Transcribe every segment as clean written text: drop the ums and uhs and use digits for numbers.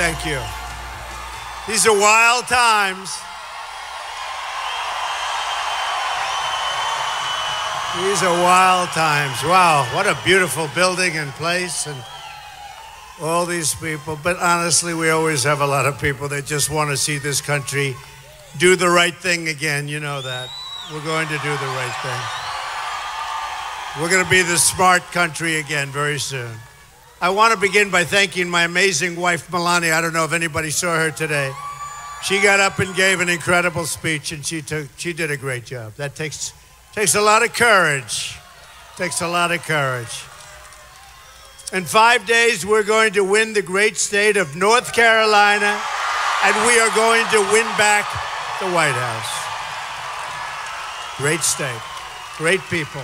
Thank you. These are wild times. These are wild times. Wow, what a beautiful building and place and all these people. But honestly, we always have a lot of people that just want to see this country do the right thing again. You know that. We're going to do the right thing. We're going to be the smart country again very soon. I want to begin by thanking my amazing wife, Melania. I don't know if anybody saw her today. She got up and gave an incredible speech, and she did a great job. That takes a lot of courage. Takes a lot of courage. In 5 days, we're going to win the great state of North Carolina, and we are going to win back the White House. Great state, great people.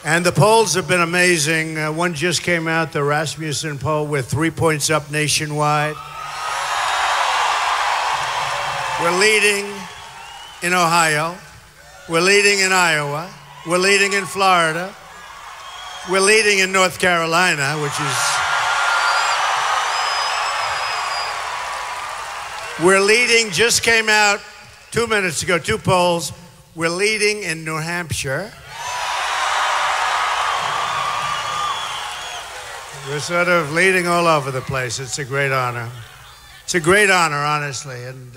And the polls have been amazing. One just came out, the Rasmussen poll, with 3 points up nationwide. We're leading in Ohio. We're leading in Iowa. We're leading in Florida. We're leading in North Carolina, which is... We're leading, just came out 2 minutes ago, 2 polls. We're leading in New Hampshire. We're sort of leading all over the place. It's a great honor. It's a great honor, honestly. And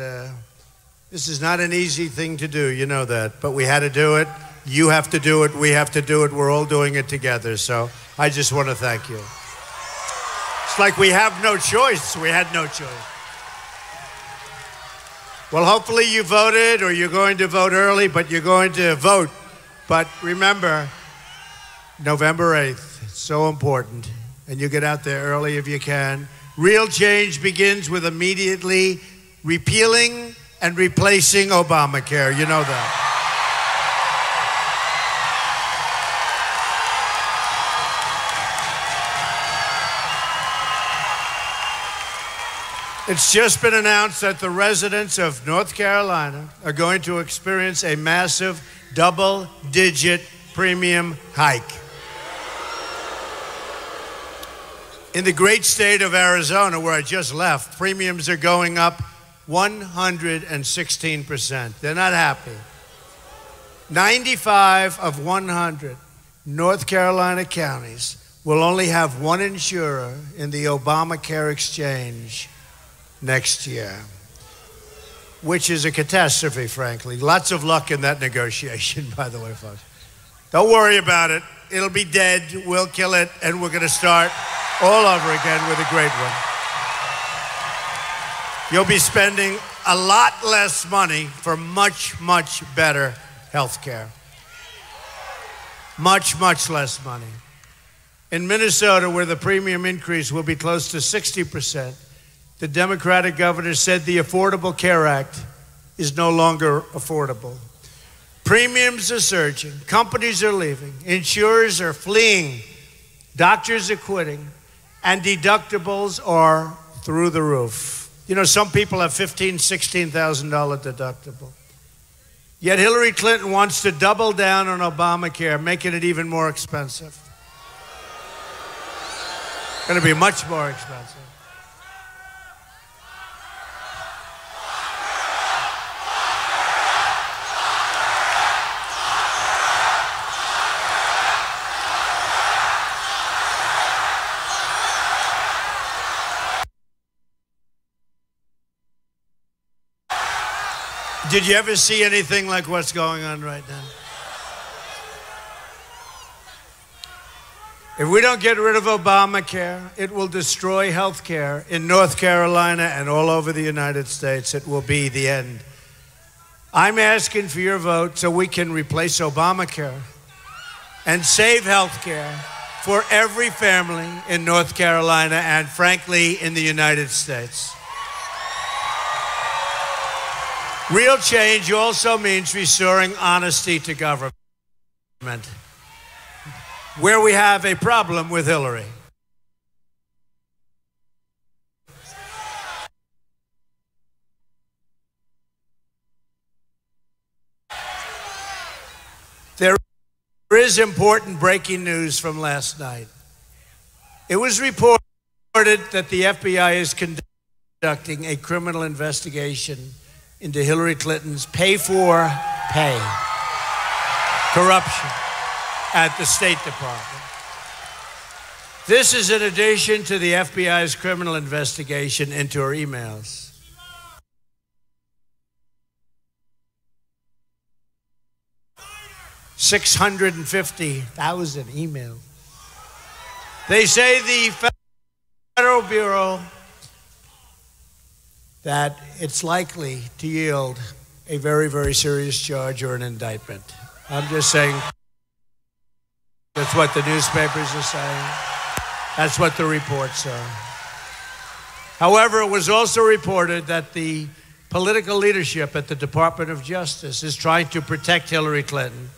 this is not an easy thing to do, you know that. But we had to do it. You have to do it. We have to do it. We're all doing it together. So I just want to thank you. It's like we have no choice. We had no choice. Well, hopefully you voted, or you're going to vote early, but you're going to vote. But remember, November 8th, it's so important. And you get out there early if you can. Real change begins with immediately repealing and replacing Obamacare. You know that. It's just been announced that the residents of North Carolina are going to experience a massive double-digit premium hike. In the great state of Arizona, where I just left, premiums are going up 116%. They're not happy. 95 of 100 North Carolina counties will only have one insurer in the Obamacare exchange next year, which is a catastrophe, frankly. Lots of luck in that negotiation, by the way, folks. Don't worry about it. It'll be dead. We'll kill it, and we're going to start all over again with a great one. You'll be spending a lot less money for much, much better health care. Much, much less money. In Minnesota, where the premium increase will be close to 60%, the Democratic governor said the Affordable Care Act is no longer affordable. Premiums are surging. Companies are leaving. Insurers are fleeing. Doctors are quitting. And deductibles are through the roof. You know, some people have $15,000, $16,000 deductible. Yet Hillary Clinton wants to double down on Obamacare, making it even more expensive. It's going to be much more expensive. Did you ever see anything like what's going on right now? If we don't get rid of Obamacare, it will destroy health care in North Carolina and all over the United States. It will be the end. I'm asking for your vote so we can replace Obamacare and save health care for every family in North Carolina and, frankly, in the United States. Real change also means restoring honesty to government, where we have a problem with Hillary. There is important breaking news from last night. It was reported reported that the FBI is conducting a criminal investigation into Hillary Clinton's pay-for-pay corruption at the State Department. This is in addition to the FBI's criminal investigation into her emails. $650,000 emails. They say the Federal Bureau that it's likely to yield a very, very serious charge or an indictment. I'm just saying that's what the newspapers are saying. That's what the reports are. However, it was also reported that the political leadership at the Department of Justice is trying to protect Hillary Clinton,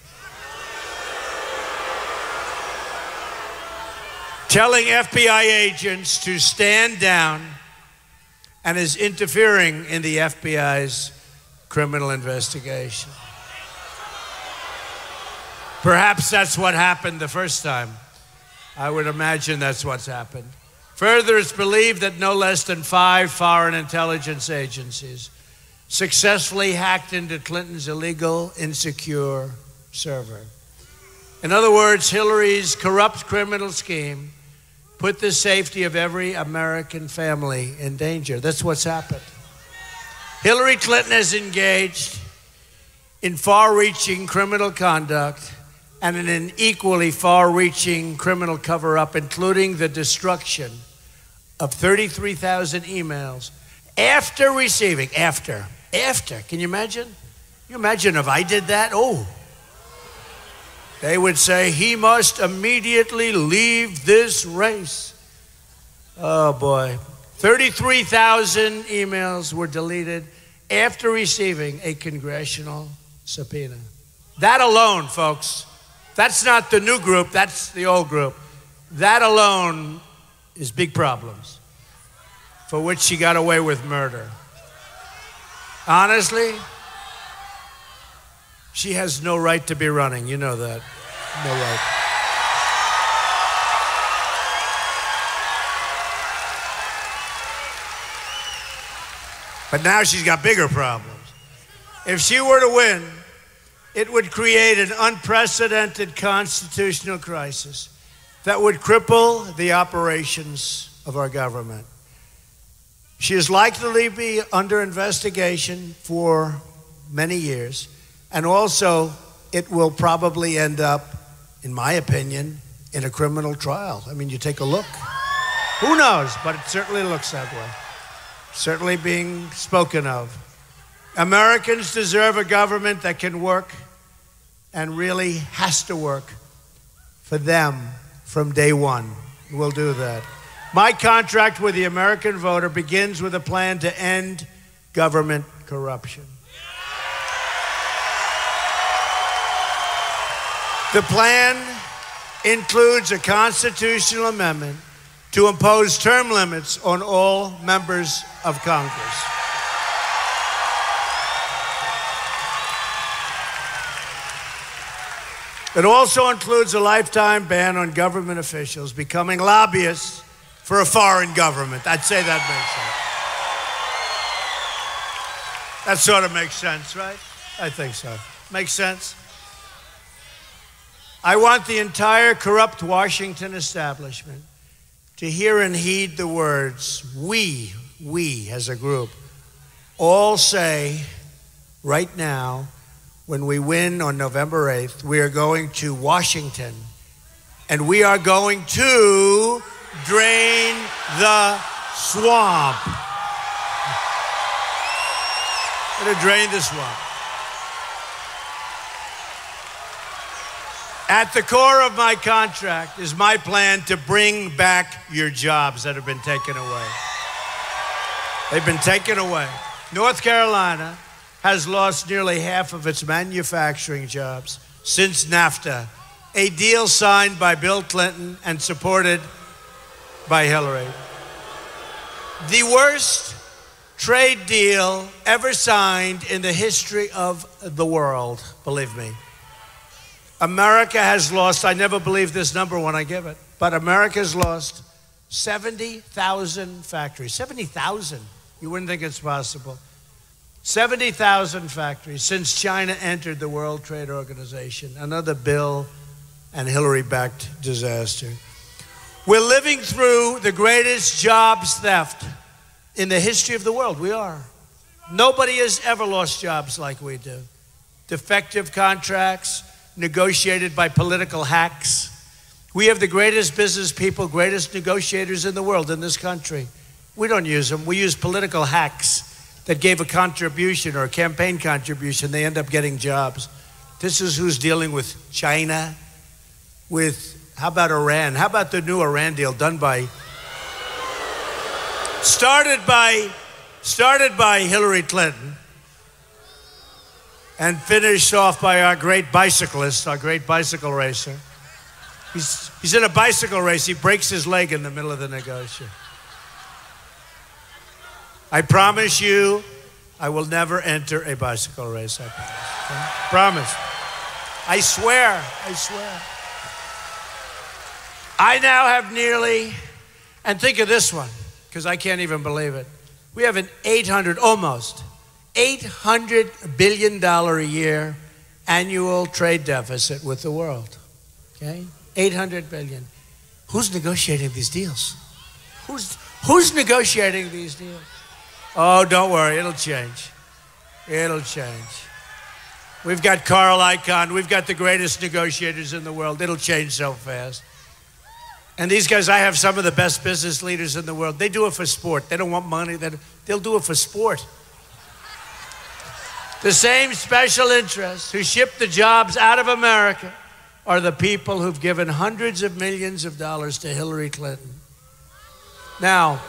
telling FBI agents to stand down, and is interfering in the FBI's criminal investigation. Perhaps that's what happened the first time. I would imagine that's what's happened. Further, it's believed that no less than 5 foreign intelligence agencies successfully hacked into Clinton's illegal, insecure server. In other words, Hillary's corrupt criminal scheme put the safety of every American family in danger. That's what's happened. Hillary Clinton has engaged in far-reaching criminal conduct and in an equally far-reaching criminal cover-up, including the destruction of 33,000 emails after receiving, after. Can you imagine? Can you imagine if I did that? Oh. They would say, he must immediately leave this race. Oh, boy. 33,000 emails were deleted after receiving a congressional subpoena. That alone, folks, that's not the new group, that's the old group. That alone is big problems, for which she got away with murder. Honestly, she has no right to be running. You know that. No right. But now she's got bigger problems. If she were to win, it would create an unprecedented constitutional crisis that would cripple the operations of our government. She is likely to be under investigation for many years, and also it will probably end up, in my opinion, in a criminal trial. I mean, you take a look. Who knows? But it certainly looks that way. Certainly being spoken of. Americans deserve a government that can work and really has to work for them from day one. We'll do that. My contract with the American voter begins with a plan to end government corruption. The plan includes a constitutional amendment to impose term limits on all members of Congress. It also includes a lifetime ban on government officials becoming lobbyists for a foreign government. I'd say that makes sense. That sort of makes sense, right? I think so. Makes sense? I want the entire corrupt Washington establishment to hear and heed the words we as a group all say right now. When we win on November 8th, we are going to Washington, and we are going to drain the swamp. We're going to drain the swamp. At the core of my contract is my plan to bring back your jobs that have been taken away. They've been taken away. North Carolina has lost nearly half of its manufacturing jobs since NAFTA, a deal signed by Bill Clinton and supported by Hillary. The worst trade deal ever signed in the history of the world, believe me. America has lost, I never believe this number when I give it, but America has lost 70,000 factories. 70,000. You wouldn't think it's possible. 70,000 factories since China entered the World Trade Organization. Another Bill and Hillary-backed disaster. We're living through the greatest jobs theft in the history of the world. We are. Nobody has ever lost jobs like we do. Defective contracts, negotiated by political hacks. We have the greatest business people, greatest negotiators in the world in this country. We don't use them. We use political hacks that gave a contribution or a campaign contribution. They end up getting jobs. This is who's dealing with China, how about Iran? How about the new Iran deal started by Hillary Clinton and finished off by our great bicyclist, our great bicycle racer. He's in a bicycle race. He breaks his leg in the middle of the negotiation. I promise you, I will never enter a bicycle race. I promise. Okay? Promise. I swear. I now have nearly, and think of this one, because I can't even believe it. We have an almost $800 billion a year annual trade deficit with the world. Okay? 800 billion. Who's negotiating these deals? Who's negotiating these deals? Oh, don't worry, it'll change. It'll change. We've got Carl Icahn, we've got the greatest negotiators in the world. It'll change so fast. And these guys, I have some of the best business leaders in the world. They do it for sport. They don't want money. They'll do it for sport. The same special interests who ship the jobs out of America are the people who've given hundreds of millions of dollars to Hillary Clinton. Now,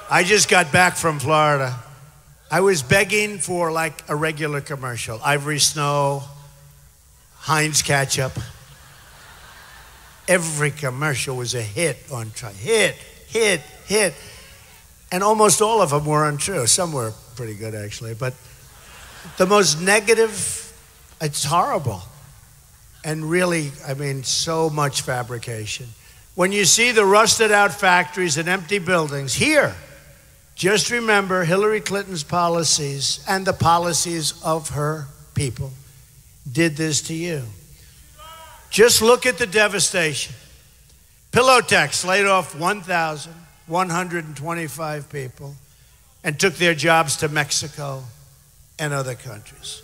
I just got back from Florida. I was begging for like a regular commercial. Ivory Snow, Heinz ketchup. Every commercial was a hit on Trump. Hit. And almost all of them were untrue. Some were pretty good, actually. But the most negative, it's horrible. And really, I mean, so much fabrication. When you see the rusted out factories and empty buildings here, just remember Hillary Clinton's policies and the policies of her people did this to you. Just look at the devastation. Pillowtex laid off 1,125 people and took their jobs to Mexico and other countries.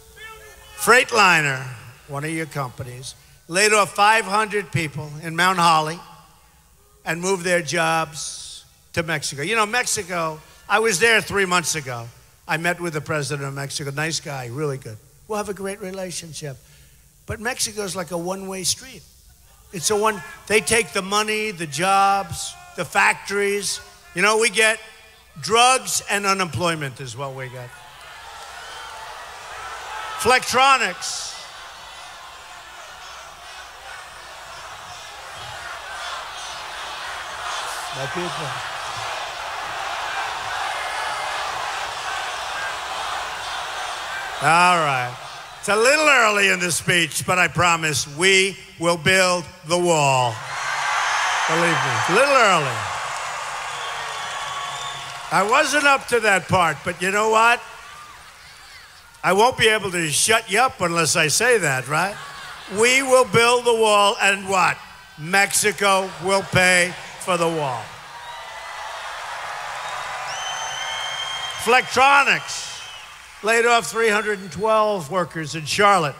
Freightliner, one of your companies, laid off 500 people in Mount Holly and moved their jobs to Mexico. You know, Mexico, I was there 3 months ago. I met with the president of Mexico, nice guy, really good. We'll have a great relationship. But Mexico's like a one-way street. It's they take the money, the jobs, the factories. You know, we get drugs and unemployment is what we get. Flextronics. My people. All right. It's a little early in the speech, but I promise we will build the wall. Believe me, a little early. I wasn't up to that part, but you know what? I won't be able to shut you up unless I say that, right? We will build the wall, and what? Mexico will pay for the wall. Flextronics laid off 312 workers in Charlotte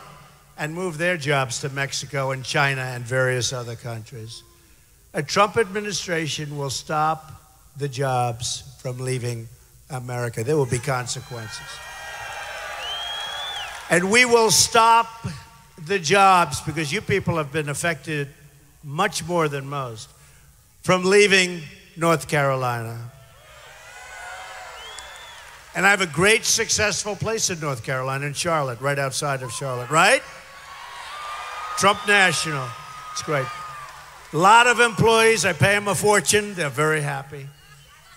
and moved their jobs to Mexico and China and various other countries. A Trump administration will stop the jobs from leaving America. There will be consequences. And we will stop the jobs, because you people have been affected much more than most, from leaving North Carolina. And I have a great, successful place in North Carolina, in Charlotte, right outside of Charlotte, right? Trump National. It's great. A lot of employees. I pay them a fortune. They're very happy.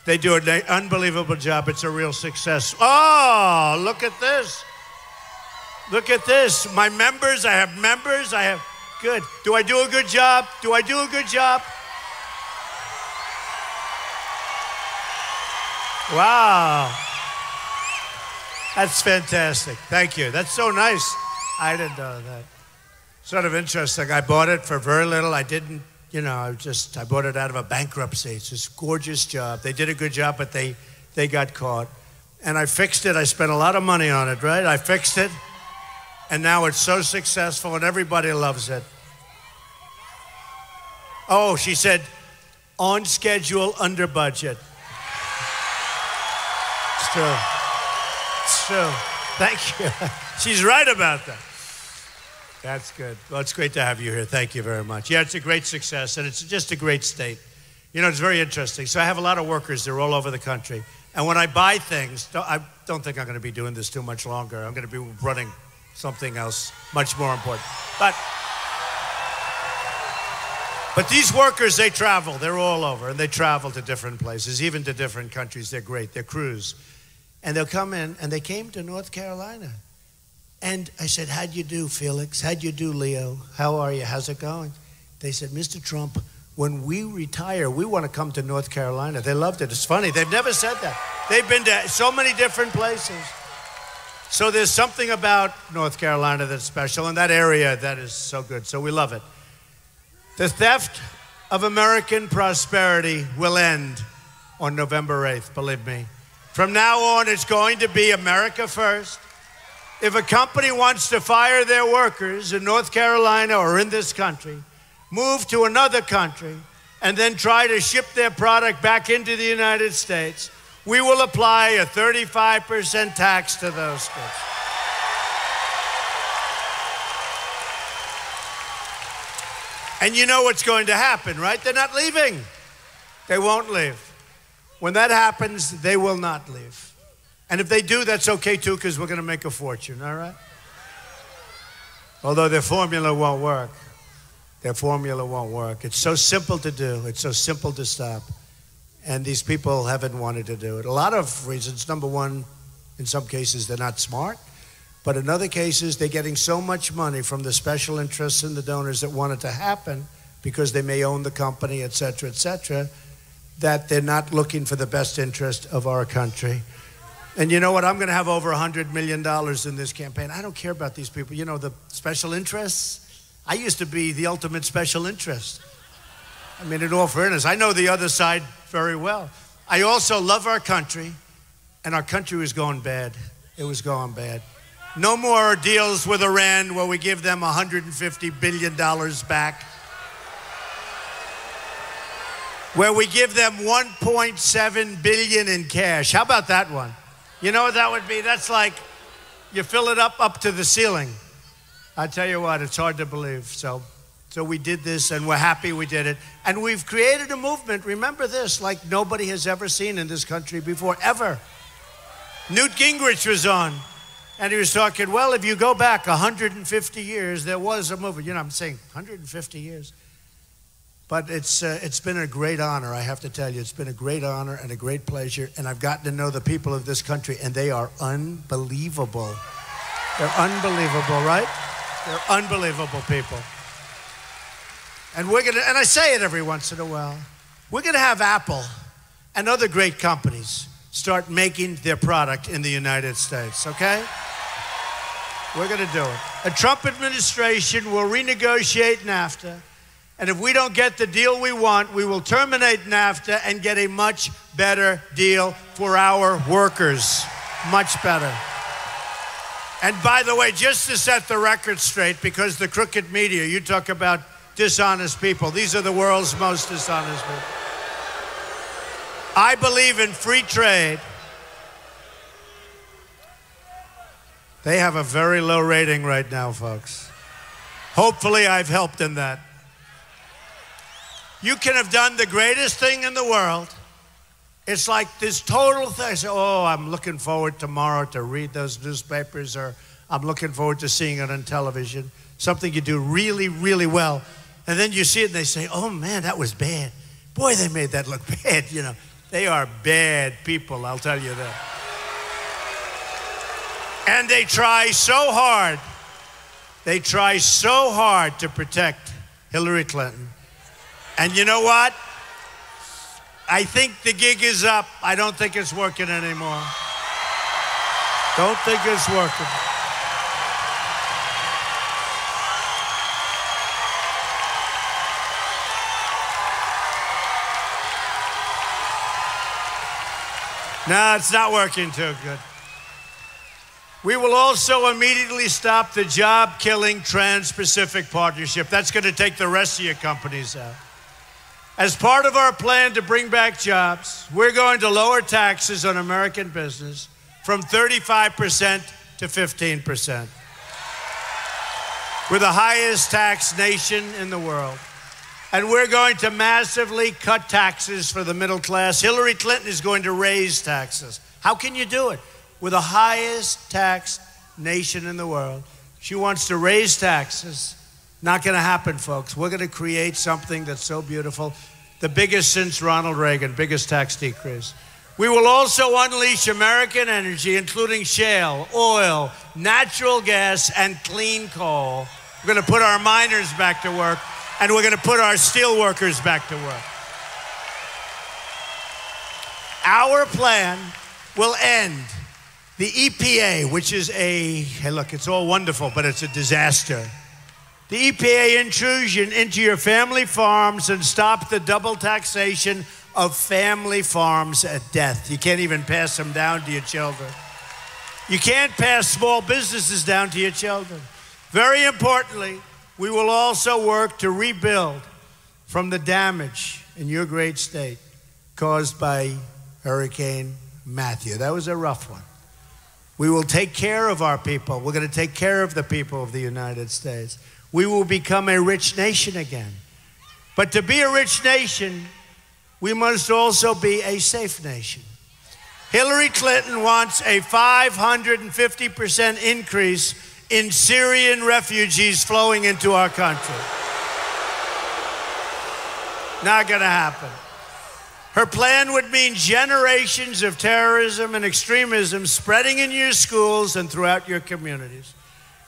They do an unbelievable job. It's a real success. Oh, look at this. Look at this. My members, I have members. Good. Do I do a good job? Do I do a good job? Wow. That's fantastic. Thank you. That's so nice. I didn't know that. Sort of interesting. I bought it for very little. I didn't, you know, I bought it out of a bankruptcy. It's this gorgeous job. They did a good job, but they got caught. And I fixed it. I spent a lot of money on it, right? I fixed it. And now it's so successful and everybody loves it. Oh, she said, on schedule, under budget. It's true. It's true. Thank you. She's right about that. That's good. Well, it's great to have you here. Thank you very much. Yeah, it's a great success, and it's just a great state. You know, it's very interesting. So I have a lot of workers. They're all over the country. And when I buy things, I don't think I'm going to be doing this too much longer. I'm going to be running something else much more important. But these workers, they travel. They're all over, and they travel to different places, even to different countries. They're great. They're crews. And they'll come in, and they came to North Carolina. And I said, how'd you do, Felix? How'd you do, Leo? How are you? How's it going? They said, Mr. Trump, when we retire, we want to come to North Carolina. They loved it. It's funny. They've never said that. They've been to so many different places. So there's something about North Carolina that's special, and that area that is so good. So we love it. The theft of American prosperity will end on November 8th, believe me. From now on, it's going to be America first. If a company wants to fire their workers in North Carolina or in this country, move to another country, and then try to ship their product back into the United States, we will apply a 35% tax to those goods. And you know what's going to happen, right? They're not leaving. They won't leave. When that happens, they will not leave. And if they do, that's okay too, because we're going to make a fortune, all right? Although their formula won't work. Their formula won't work. It's so simple to do. It's so simple to stop. And these people haven't wanted to do it. A lot of reasons. Number one, in some cases, they're not smart. But in other cases, they're getting so much money from the special interests and the donors that want it to happen because they may own the company, et cetera, that they're not looking for the best interest of our country. And you know what? I'm going to have over $100 million in this campaign. I don't care about these people. You know, the special interests? I used to be the ultimate special interest. I mean, in all fairness, I know the other side very well. I also love our country, and our country was going bad. It was going bad. No more deals with Iran where we give them $150 billion back. Where we give them $1.7 billion in cash. How about that one? You know what that would be? That's like you fill it up to the ceiling. I tell you what, it's hard to believe. So we did this, and we're happy we did it. And we've created a movement, remember this, like nobody has ever seen in this country before, ever. Newt Gingrich was on, and he was talking, well, if you go back 150 years, there was a movement. You know, I'm saying 150 years. But it's been a great honor, I have to tell you. It's been a great honor and a great pleasure, and I've gotten to know the people of this country, and they are unbelievable. They're unbelievable, right? They're unbelievable people. And I say it every once in a while, we're gonna have Apple and other great companies start making their product in the United States, okay? We're gonna do it. A Trump administration will renegotiate NAFTA. And if we don't get the deal we want, we will terminate NAFTA and get a much better deal for our workers. Much better. And by the way, just to set the record straight, because the crooked media, you talk about dishonest people. These are the world's most dishonest people. I believe in free trade. They have a very low rating right now, folks. Hopefully I've helped in that. You can have done the greatest thing in the world. It's like this total thing. I say, oh, I'm looking forward tomorrow to read those newspapers, or I'm looking forward to seeing it on television. Something you do really, really well. And then you see it and they say, oh man, that was bad. Boy, they made that look bad. You know, they are bad people, I'll tell you that. And they try so hard. They try so hard to protect Hillary Clinton. And you know what? I think the gig is up. I don't think it's working anymore. Don't think it's working. No, it's not working too good. We will also immediately stop the job-killing Trans-Pacific Partnership. That's going to take the rest of your companies out. As part of our plan to bring back jobs, we're going to lower taxes on American business from 35% to 15%. We're the highest taxed nation in the world. And we're going to massively cut taxes for the middle class. Hillary Clinton is going to raise taxes. How can you do it? We're the highest taxed nation in the world. She wants to raise taxes. Not going to happen, folks. We're going to create something that's so beautiful. The biggest since Ronald Reagan, biggest tax decrease. We will also unleash American energy, including shale, oil, natural gas, and clean coal. We're going to put our miners back to work, and we're going to put our steel workers back to work. Our plan will end the EPA, which is hey, look, it's all wonderful, but it's a disaster. The EPA intrusion into your family farms and stop the double taxation of family farms at death. You can't even pass them down to your children. You can't pass small businesses down to your children. Very importantly, we will also work to rebuild from the damage in your great state caused by Hurricane Matthew. That was a rough one. We will take care of our people. We're going to take care of the people of the United States. We will become a rich nation again. But to be a rich nation, we must also be a safe nation. Hillary Clinton wants a 550% increase in Syrian refugees flowing into our country. Not going to happen. Her plan would mean generations of terrorism and extremism spreading in your schools and throughout your communities.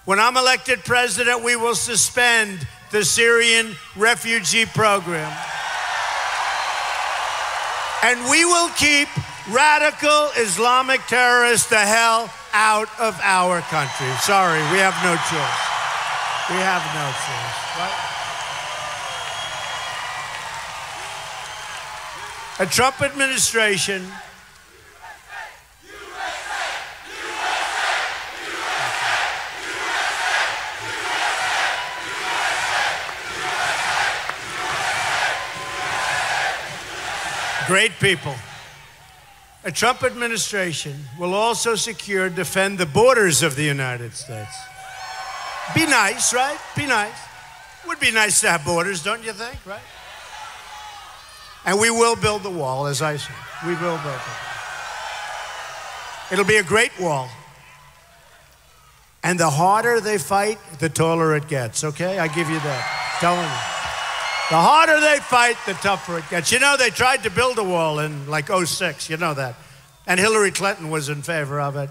When I'm elected president, we will suspend the Syrian refugee program. And we will keep radical Islamic terrorists the hell out of our country. Sorry, we have no choice. We have no choice, right? A Trump administration great people. A Trump administration will also secure and defend the borders of the United States. Be nice, right? Be nice. Would be nice to have borders, don't you think, right? And we will build the wall, as I said. We will build it. It'll be a great wall. And the harder they fight, the taller it gets, okay? I give you that. Telling you. The harder they fight, the tougher it gets. You know, they tried to build a wall in like '06, you know that. And Hillary Clinton was in favor of it.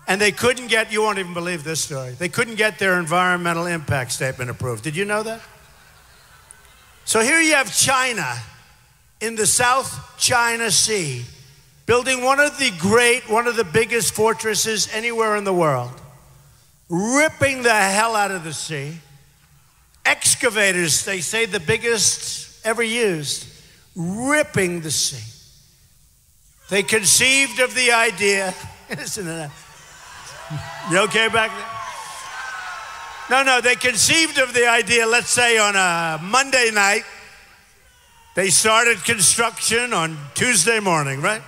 And they couldn't get, you won't even believe this story, they couldn't get their environmental impact statement approved. Did you know that? So here you have China in the South China Sea, building one of the biggest fortresses anywhere in the world, ripping the hell out of the sea. Excavators, they say the biggest ever used, ripping the sea. They conceived of the idea, isn't it? You okay back there? No, they conceived of the idea, let's say on a Monday night. They started construction on Tuesday morning, right?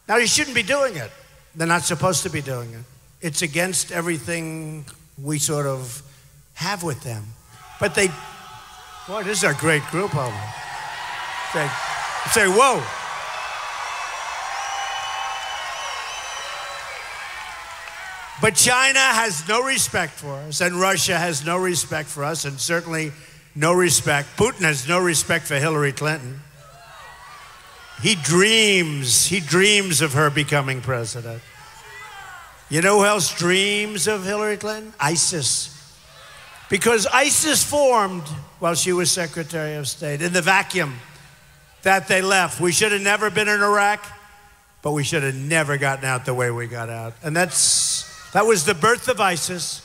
Now, you shouldn't be doing it. They're not supposed to be doing it. It's against everything we sort of have with them. But they, boy, this is a great group of them. Say, whoa. But China has no respect for us, and Russia has no respect for us, and certainly no respect. Putin has no respect for Hillary Clinton. He dreams of her becoming president. You know who else dreams of Hillary Clinton? ISIS. Because ISIS formed while she was Secretary of State in the vacuum that they left. We should have never been in Iraq, but we should have never gotten out the way we got out. And that was the birth of ISIS.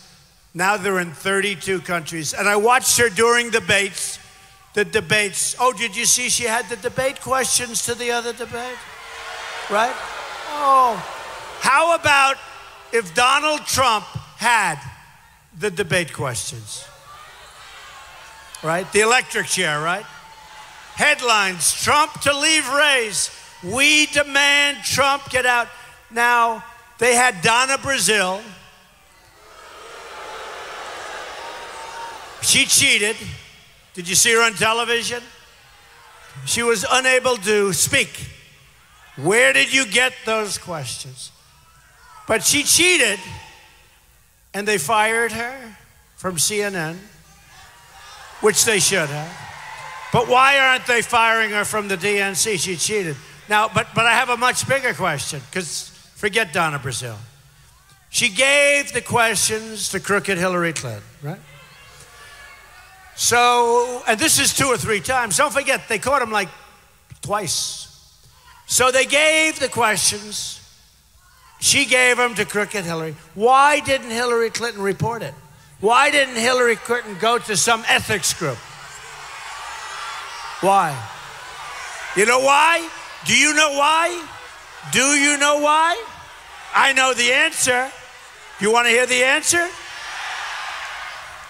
Now they're in 32 countries. And I watched her during the debates. Oh, did you see she had the debate questions to the other debate? Right? Oh, how about if Donald Trump had the debate questions? Right? The electric chair, right? Headlines, Trump to leave race. We demand Trump get out. Now, they had Donna Brazile. She cheated. Did you see her on television? She was unable to speak. Where did you get those questions? But she cheated, and they fired her from CNN, which they should have. But why aren't they firing her from the DNC? She cheated. Now, but I have a much bigger question, because forget Donna Brazile. She gave the questions to crooked Hillary Clinton, right? So, and this is 2 or 3 times. Don't forget, they caught him like twice. So they gave the questions. She gave them to crooked Hillary. Why didn't Hillary Clinton report it? Why didn't Hillary Clinton go to some ethics group? Why? You know why? Do you know why? Do you know why? I know the answer. You want to hear the answer?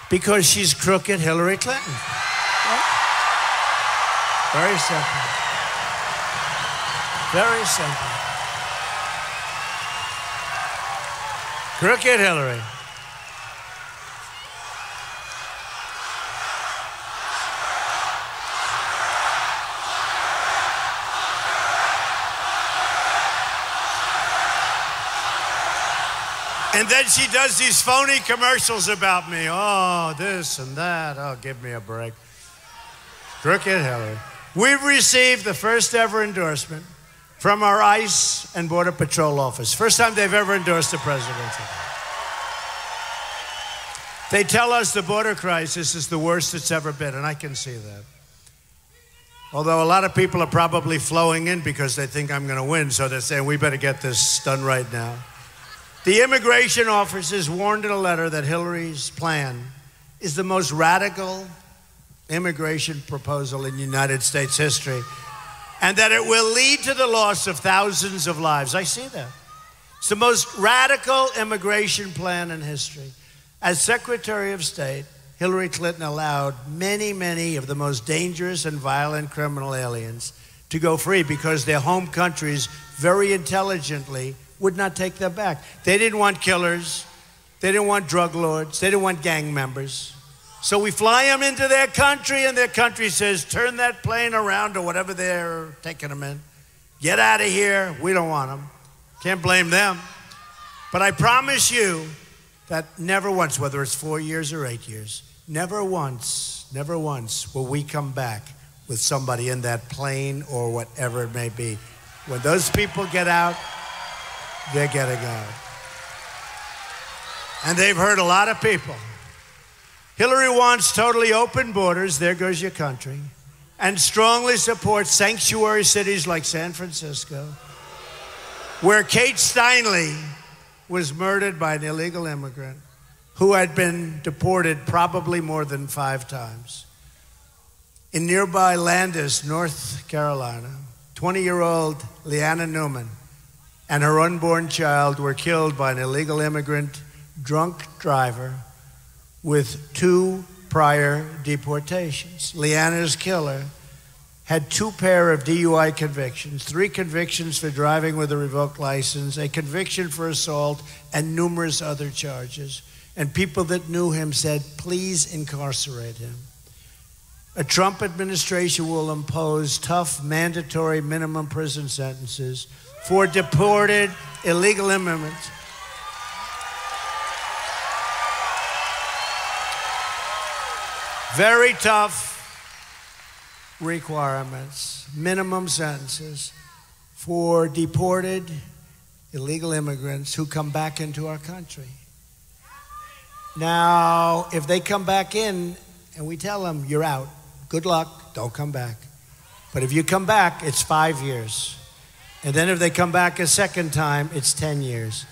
Because she's crooked Hillary Clinton. Right? Very simple. Very simple. Crooked Hillary. And then she does these phony commercials about me. Oh, this and that. Oh, give me a break. Crooked Hillary. We've received the first ever endorsement from our ICE and Border Patrol office. First time they've ever endorsed the president. They tell us the border crisis is the worst it's ever been, and I can see that. Although a lot of people are probably flowing in because they think I'm going to win, so they're saying we better get this done right now. The immigration officers warned in a letter that Hillary's plan is the most radical immigration proposal in United States history, and that it will lead to the loss of thousands of lives. I see that. It's the most radical immigration plan in history. As Secretary of State, Hillary Clinton allowed many, many of the most dangerous and violent criminal aliens to go free because their home countries very intelligently would not take them back. They didn't want killers. They didn't want drug lords. They didn't want gang members. So we fly them into their country, and their country says, turn that plane around or whatever they're taking them in. Get out of here. We don't want them. Can't blame them. But I promise you that never once, whether it's 4 years or 8 years, never once will we come back with somebody in that plane or whatever it may be. When those people get out, they're getting out. And they've hurt a lot of people. Hillary wants totally open borders, there goes your country, and strongly supports sanctuary cities like San Francisco, where Kate Steinle was murdered by an illegal immigrant who had been deported probably more than 5 times. In nearby Landis, North Carolina, 20-year-old Leanna Newman and her unborn child were killed by an illegal immigrant drunk driver with 2 prior deportations. Leanna's killer had 2 pair of DUI convictions, 3 convictions for driving with a revoked license, a conviction for assault, and numerous other charges. And people that knew him said, please incarcerate him. A Trump administration will impose tough, mandatory minimum prison sentences for deported illegal immigrants. Very tough requirements, minimum sentences for deported illegal immigrants who come back into our country. Now, if they come back in and we tell them, you're out, good luck, don't come back. But if you come back, it's 5 years. And then if they come back a second time, it's 10 years.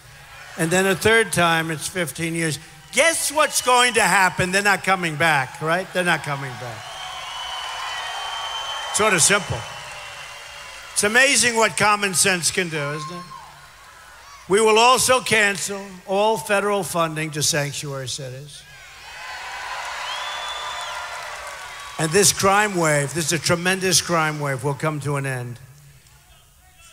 And then a third time, it's 15 years. Guess what's going to happen? They're not coming back, right? They're not coming back. Sort of simple. It's amazing what common sense can do, isn't it? We will also cancel all federal funding to sanctuary cities. And this crime wave, this is a tremendous crime wave, will come to an end.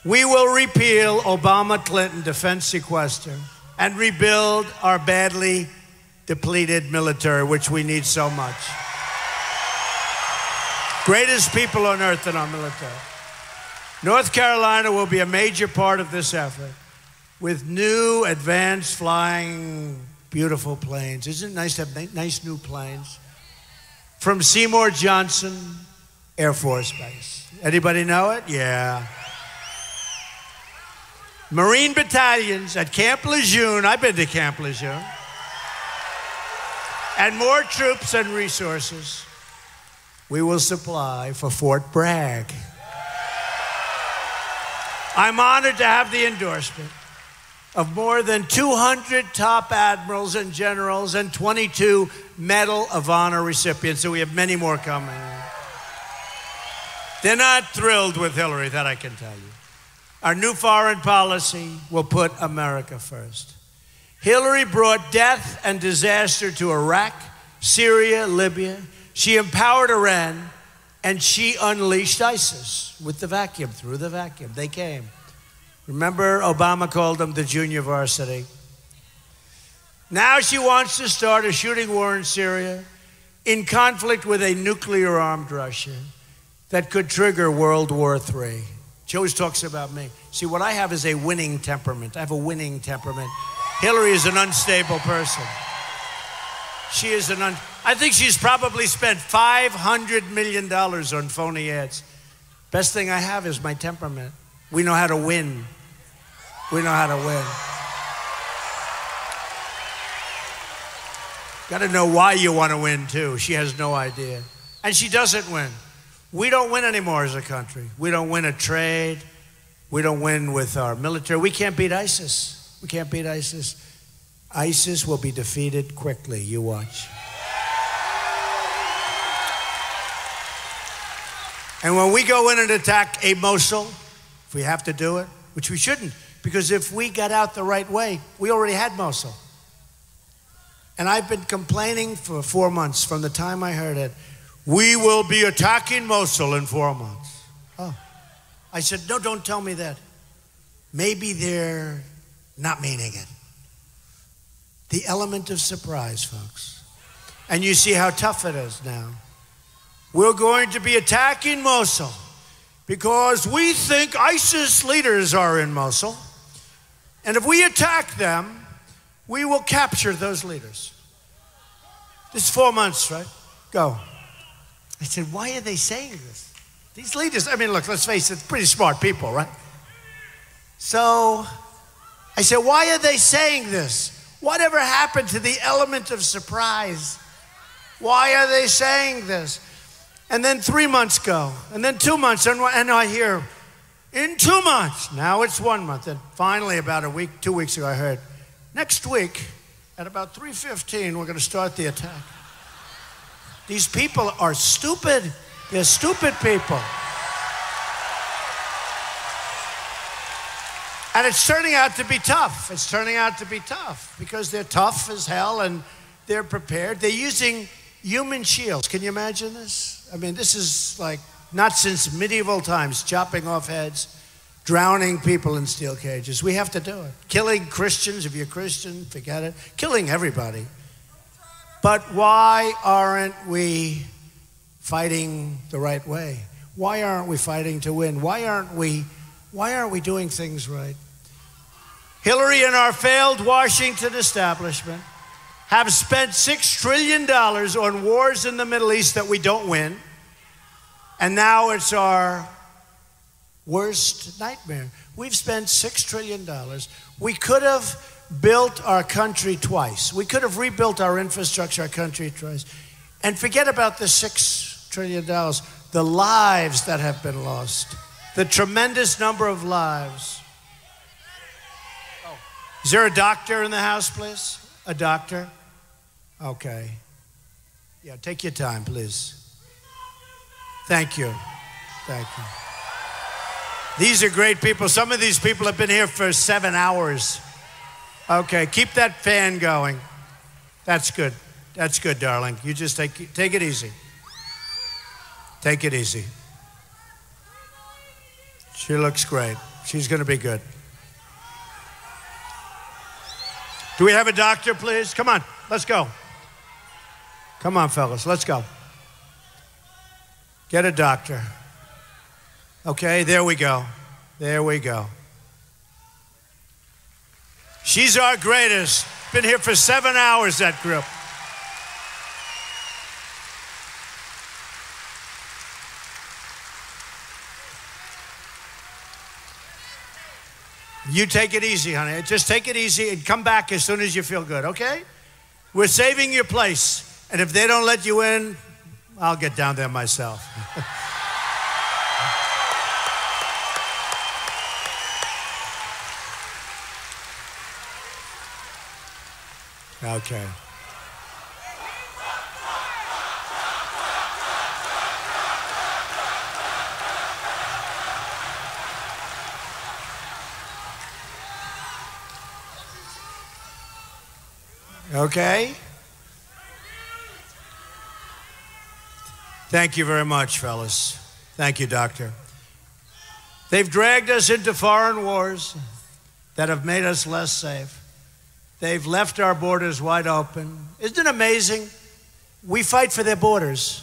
We will repeal Obama-Clinton defense sequester and rebuild our badly depleted military, which we need so much. Greatest people on earth in our military. North Carolina will be a major part of this effort with new, advanced, flying, beautiful planes. Isn't it nice to have nice new planes? From Seymour Johnson Air Force Base. Anybody know it? Yeah. Marine battalions at Camp Lejeune. I've been to Camp Lejeune. And more troops and resources we will supply for Fort Bragg. I'm honored to have the endorsement of more than 200 top admirals and generals and 22 Medal of Honor recipients, so we have many more coming. They're not thrilled with Hillary, that I can tell you. Our new foreign policy will put America first. Hillary brought death and disaster to Iraq, Syria, Libya. She empowered Iran, and she unleashed ISIS with the vacuum, through the vacuum. They came. Remember, Obama called them the junior varsity. Now she wants to start a shooting war in Syria in conflict with a nuclear-armed Russia that could trigger World War III. She always talks about me. See, what I have is a winning temperament. I have a winning temperament. Hillary is an unstable person. She is I think she's probably spent $500 million on phony ads. Best thing I have is my temperament. We know how to win. We know how to win. Got to know why you want to win, too. She has no idea. And she doesn't win. We don't win anymore as a country. We don't win a trade. We don't win with our military. We can't beat ISIS. We can't beat ISIS. ISIS will be defeated quickly. You watch. And when we go in and attack a Mosul, if we have to do it, which we shouldn't, because if we got out the right way, we already had Mosul. And I've been complaining for 4 months from the time I heard it. We will be attacking Mosul in 4 months. Oh. I said, no, don't tell me that. Maybe they're not meaning it. The element of surprise, folks. And you see how tough it is now. We're going to be attacking Mosul because we think ISIS leaders are in Mosul. And if we attack them, we will capture those leaders. This is 4 months, right? Go. I said, why are they saying this? These leaders, I mean, look, let's face it, pretty smart people, right? So I said, why are they saying this? Whatever happened to the element of surprise? Why are they saying this? And then 3 months go, and then 2 months, and I hear, in 2 months. Now it's 1 month. And finally, about a week, 2 weeks ago, I heard, next week, at about 3:15, we're going to start the attack. These people are stupid. They're stupid people. And it's turning out to be tough. It's turning out to be tough because they're tough as hell and they're prepared. They're using human shields. Can you imagine this? I mean, this is like not since medieval times, chopping off heads, drowning people in steel cages. We have to do it. Killing Christians, if you're Christian, forget it. Killing everybody. But why aren't we fighting the right way? Why aren't we fighting to win? Why aren't we doing things right? Hillary and our failed Washington establishment have spent $6 trillion on wars in the Middle East that we don't win. And now it's our worst nightmare. We've spent $6 trillion. We could have built our country twice. We could have rebuilt our infrastructure, our country twice. And forget about the $6 trillion. The the lives that have been lost, the tremendous number of lives. Is there a doctor in the house, please? A doctor? Okay. Yeah, take your time, please. Thank you. Thank you. These are great people. Some of these people have been here for 7 hours. Okay, keep that fan going. That's good. That's good, darling. You just take it easy. Take it easy. She looks great. She's going to be good. Do we have a doctor, please? Come on, let's go. Come on, fellas, let's go. Get a doctor. Okay, there we go. There we go. She's our greatest. Been here for 7 hours, that group. You take it easy, honey. Just take it easy and come back as soon as you feel good, okay? We're saving your place. And if they don't let you in, I'll get down there myself. Okay. Okay. Thank you very much, fellas. Thank you, doctor. They've dragged us into foreign wars that have made us less safe. They've left our borders wide open. Isn't it amazing? We fight for their borders.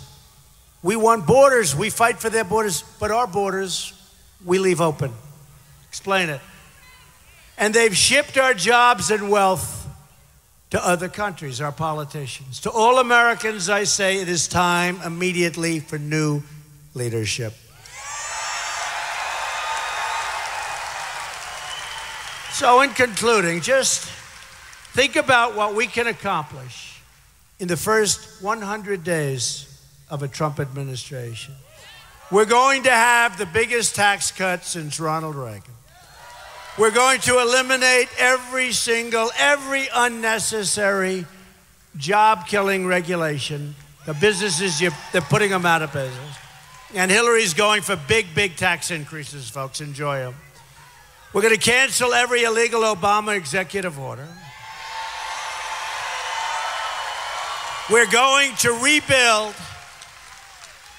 We want borders. We fight for their borders. But our borders, we leave open. Explain it. And they've shipped our jobs and wealth to other countries, our politicians. To all Americans, I say it is time immediately for new leadership. So in concluding, just think about what we can accomplish in the first 100 days of a Trump administration. We're going to have the biggest tax cut since Ronald Reagan. We're going to eliminate every unnecessary job-killing regulation. The businesses, they're putting them out of business. And Hillary's going for big tax increases, folks. Enjoy them. We're going to cancel every illegal Obama executive order. We're going to rebuild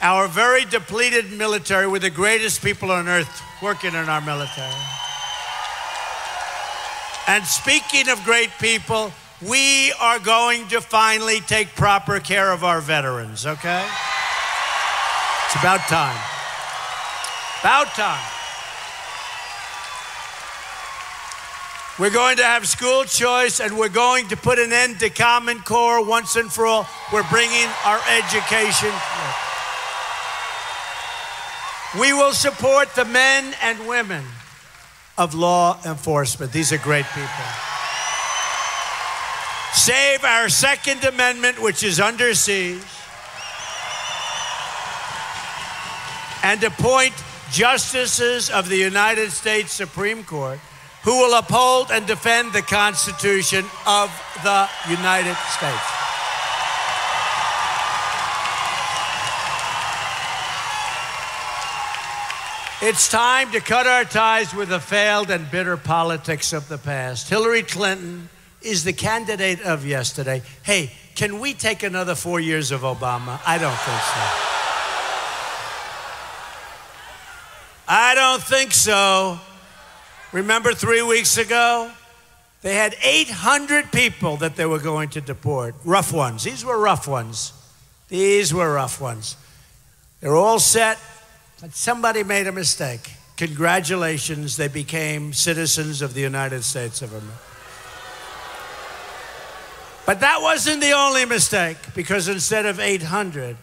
our very depleted military with the greatest people on earth working in our military. And speaking of great people, we are going to finally take proper care of our veterans, okay? It's about time. About time. We're going to have school choice, and we're going to put an end to Common Core once and for all. We're bringing our education. We will support the men and women of law enforcement. These are great people. Save our Second Amendment, which is under siege, and appoint justices of the United States Supreme Court who will uphold and defend the Constitution of the United States. It's time to cut our ties with the failed and bitter politics of the past. Hillary Clinton is the candidate of yesterday. Hey, can we take another 4 years of Obama? I don't think so. I don't think so. Remember 3 weeks ago? They had 800 people that they were going to deport. Rough ones. These were rough ones. These were rough ones. They're all set. But somebody made a mistake. Congratulations, they became citizens of the United States of America. But that wasn't the only mistake, because instead of 800,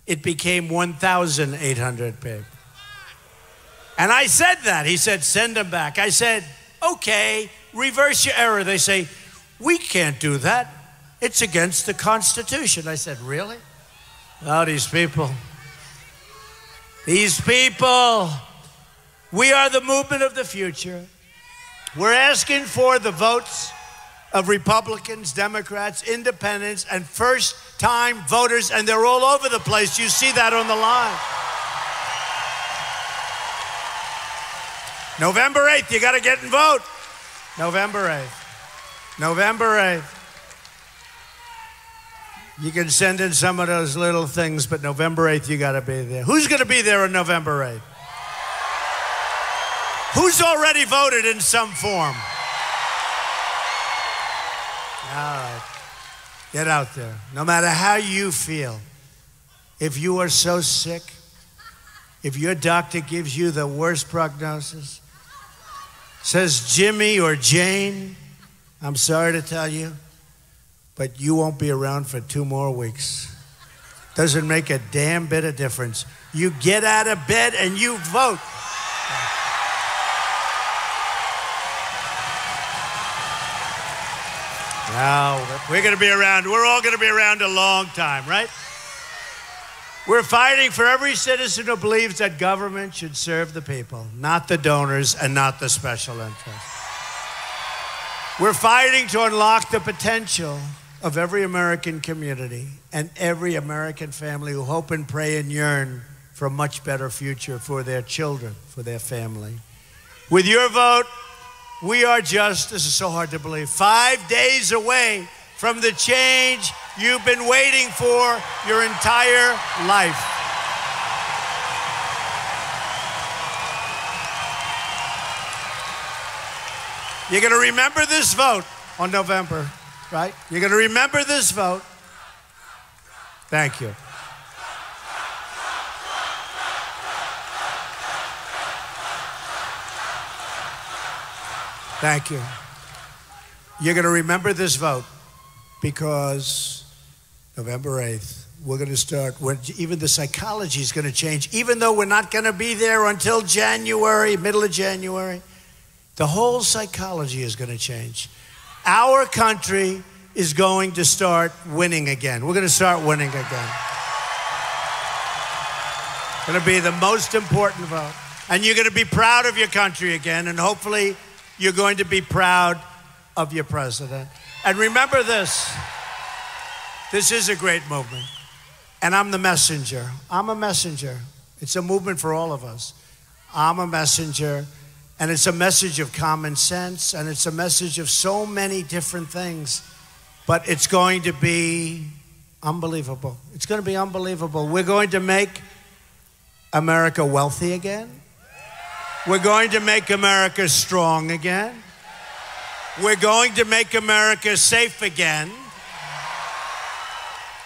it became 1,800 people. And I said that. He said, send them back. I said, okay, reverse your error. They say, we can't do that. It's against the Constitution. I said, really? Oh, these people. These people, we are the movement of the future. We're asking for the votes of Republicans, Democrats, independents, and first-time voters, and they're all over the place. You see that on the line. November 8th, you got to get and vote. November 8th. November 8th. You can send in some of those little things, but November 8th, you got to be there. Who's going to be there on November 8th? Who's already voted in some form? All right. Get out there. No matter how you feel, if you are so sick, if your doctor gives you the worst prognosis, says Jimmy or Jane, I'm sorry to tell you, but you won't be around for 2 more weeks. Doesn't make a damn bit of difference. You get out of bed and you vote. Now, we're going to be around. We're all going to be around a long time, right? We're fighting for every citizen who believes that government should serve the people, not the donors and not the special interests. We're fighting to unlock the potential of every American community and every American family who hope and pray and yearn for a much better future for their children, for their family. With your vote, we are just, this is so hard to believe, 5 days away from the change you've been waiting for your entire life. You're going to remember this vote on November, right? You're going to remember this vote. Thank you. Thank you. You're going to remember this vote because November 8th, we're going to start, even the psychology is going to change. Even though we're not going to be there until January, middle of January, the whole psychology is going to change. Our country is going to start winning again. We're going to start winning again. It's going to be the most important vote. And you're going to be proud of your country again, and hopefully you're going to be proud of your president. And remember this. This is a great movement. And I'm the messenger. I'm a messenger. It's a movement for all of us. I'm a messenger. And it's a message of common sense. And it's a message of so many different things. But it's going to be unbelievable. It's going to be unbelievable. We're going to make America wealthy again. We're going to make America strong again. We're going to make America safe again.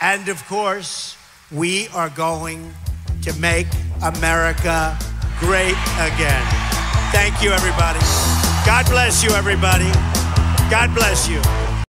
And of course, we are going to make America great again. Thank you, everybody. God bless you, everybody. God bless you.